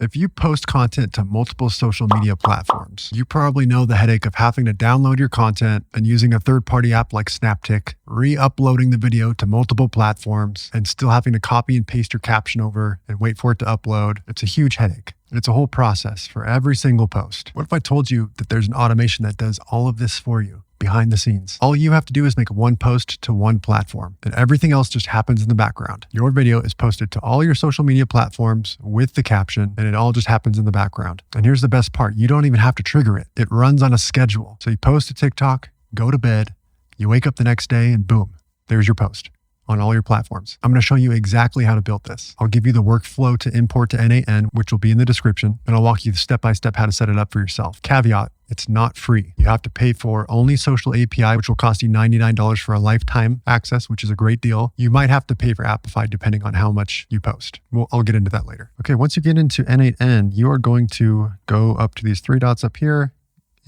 If you post content to multiple social media platforms, you probably know the headache of having to download your content and using a third-party app like Snaptic, re-uploading the video to multiple platforms, and still having to copy and paste your caption over and wait for it to upload. It's a huge headache. And it's a whole process for every single post. What if I told you that there's an automation that does all of this for you behind the scenes? All you have to do is make one post to one platform, and everything else just happens in the background. Your video is posted to all your social media platforms with the caption, and it all just happens in the background. And here's the best part. You don't even have to trigger it. It runs on a schedule. So you post to TikTok, go to bed, you wake up the next day, and boom, there's your post on all your platforms. I'm going to show you exactly how to build this. I'll give you the workflow to import to N8N, which will be in the description, and I'll walk you step by step how to set it up for yourself. Caveat, it's not free. You have to pay for OnlySocial API, which will cost you $99 for a lifetime access, which is a great deal. You might have to pay for Apify depending on how much you post. I'll get into that later. Okay, once you get into N8N, you are going to go up to these three dots up here,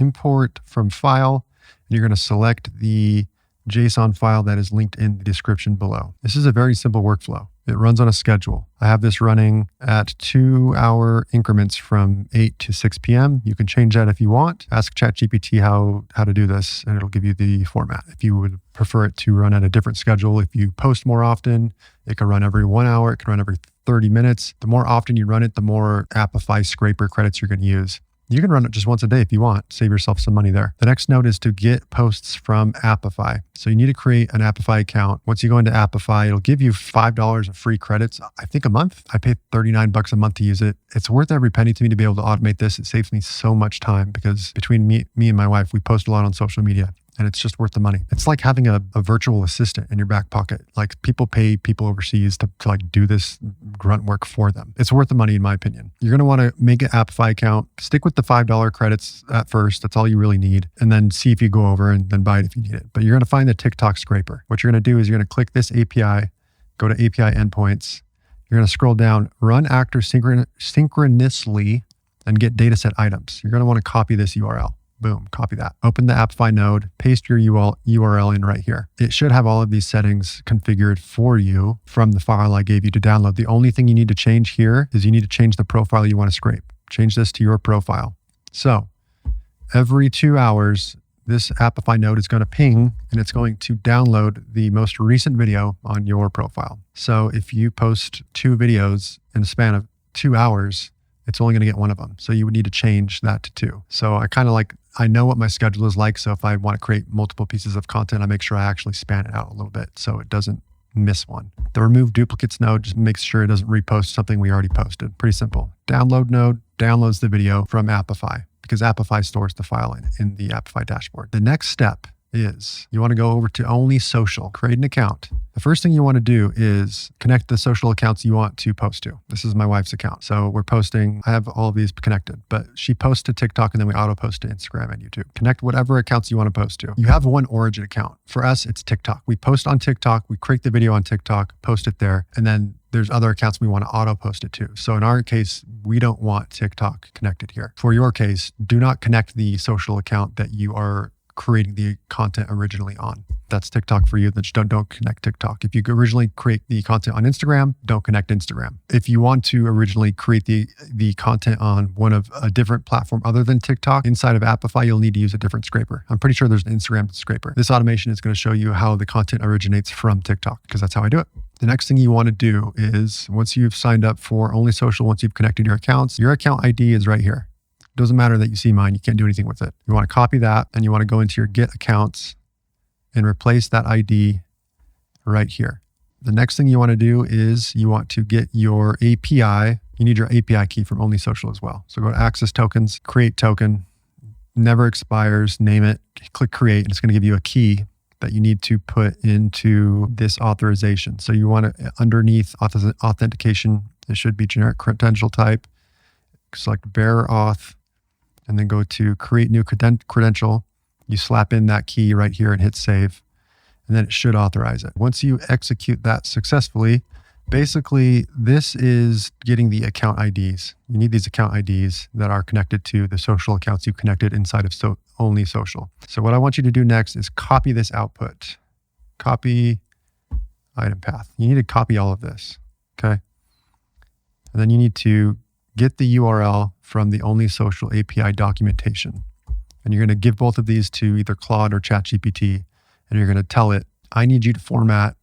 import from file, and you're going to select the JSON file that is linked in the description below. This is a very simple workflow. It runs on a schedule. I have this running at 2-hour increments from 8 to 6 p.m. You can change that if you want. Ask ChatGPT how to do this, and it'll give you the format. If you would prefer it to run at a different schedule, if you post more often, it can run every 1 hour. It can run every 30 minutes. The more often you run it, the more Apify scraper credits you're going to use. You can run it just once a day if you want. Save yourself some money there. The next note is to get posts from Apify. So you need to create an Apify account. Once you go into Apify, it'll give you $5 of free credits, I think a month. I pay $39 a month to use it. It's worth every penny to me to be able to automate this. It saves me so much time because between me and my wife, we post a lot on social media. And it's just worth the money. It's like having a virtual assistant in your back pocket. Like people pay people overseas to like do this grunt work for them. It's worth the money in my opinion. You're going to want to make an Apify account. Stick with the $5 credits at first. That's all you really need. And then see if you go over and then buy it if you need it. But you're going to find the TikTok scraper. What you're going to do is you're going to click this API, go to API endpoints. You're going to scroll down, run actor synchronously and get dataset items. You're going to want to copy this URL. Boom, copy that. Open the Apify node, paste your URL in right here. It should have all of these settings configured for you from the file I gave you to download. The only thing you need to change here is you need to change the profile you want to scrape. Change this to your profile. So every 2 hours, this Apify node is going to ping and it's going to download the most recent video on your profile. So if you post 2 videos in the span of 2 hours, it's only going to get one of them. So you would need to change that to 2. So I know what my schedule is like. So if I want to create multiple pieces of content, I make sure I actually span it out a little bit so it doesn't miss one. The remove duplicates node just makes sure it doesn't repost something we already posted. Pretty simple. Download node downloads the video from Apify because Apify stores the file in the Apify dashboard. The next step is you want to go over to OnlySocial, create an account. The first thing you want to do is connect the social accounts you want to post to. This is my wife's account. So we're posting, I have all of these connected, but she posts to TikTok and then we auto post to Instagram and YouTube. Connect whatever accounts you want to post to. You have one origin account. For us, it's TikTok. We post on TikTok, we create the video on TikTok, post it there, and then there's other accounts we want to auto post it to. So in our case, we don't want TikTok connected here. For your case, do not connect the social account that you are creating the content originally on. That's TikTok for you. Then just don't connect TikTok. If you originally create the content on Instagram, don't connect Instagram. If you want to originally create the content on one of a different platform other than TikTok, inside of Apify, you'll need to use a different scraper. I'm pretty sure there's an Instagram scraper. This automation is going to show you how the content originates from TikTok because that's how I do it. The next thing you want to do is once you've signed up for OnlySocial, once you've connected your accounts, your account ID is right here. Doesn't matter that you see mine. You can't do anything with it. You want to copy that and you want to go into your get accounts and replace that ID right here. The next thing you want to do is you want to get your API. You need your API key from OnlySocial as well. So go to access tokens, create token, never expires, name it, click create, and it's going to give you a key that you need to put into this authorization. So you want to, underneath authentication, it should be generic credential type, select bearer auth, and then go to create new credential. You slap in that key right here and hit save, and then it should authorize it. Once you execute that successfully, basically this is getting the account IDs. You need these account IDs that are connected to the social accounts you connected inside of OnlySocial. So what I want you to do next is copy this output. Copy item path. You need to copy all of this, okay? And then you need to get the URL from the OnlySocial API documentation. And you're going to give both of these to either Claude or ChatGPT. And you're going to tell it, I need you to format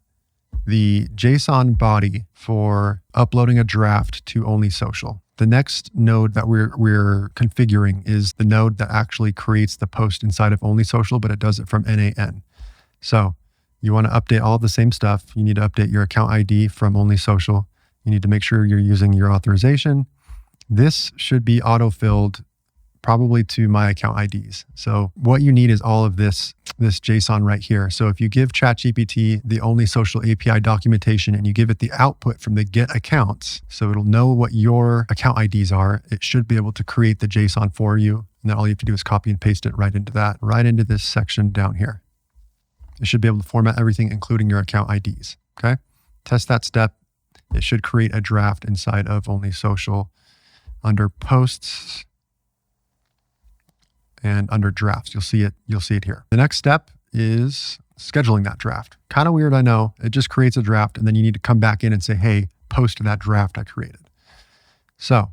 the JSON body for uploading a draft to OnlySocial. The next node that we're configuring is the node that actually creates the post inside of OnlySocial, but it does it from NAN. So you want to update all the same stuff. You need to update your account ID from OnlySocial. You need to make sure you're using your authorization. This should be auto-filled probably to my account IDs. So what you need is all of this JSON right here. So if you give ChatGPT the OnlySocial API documentation and you give it the output from the get accounts, so it'll know what your account IDs are, it should be able to create the JSON for you. And then all you have to do is copy and paste it right into this section down here. It should be able to format everything, including your account IDs. Okay. Test that step. It should create a draft inside of OnlySocial under posts and under drafts. You'll see it here. The next step is scheduling that draft. Kind of weird, I know. It just creates a draft and then you need to come back in and say, hey, post that draft I created. So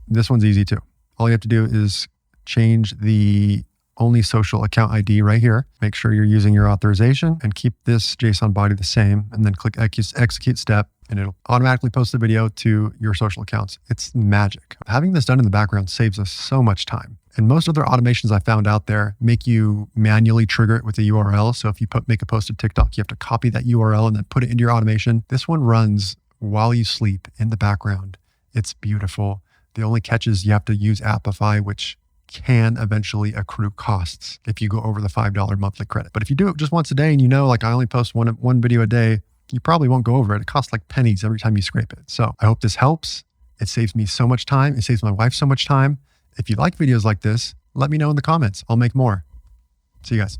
this one's easy too. All you have to do is change the OnlySocial account ID right here. Make sure you're using your authorization and keep this JSON body the same, and then click execute step and it'll automatically post the video to your social accounts. It's magic. Having this done in the background saves us so much time. And most other automations I found out there make you manually trigger it with a URL. So if you make a post to TikTok, you have to copy that URL and then put it into your automation. This one runs while you sleep in the background. It's beautiful. The only catch is you have to use Apify, which can eventually accrue costs if you go over the $5 monthly credit. But if you do it just once a day and you know, like I only post one video a day, you probably won't go over it. It costs like pennies every time you scrape it. So I hope this helps. It saves me so much time. It saves my wife so much time. If you like videos like this, let me know in the comments. I'll make more. See you guys.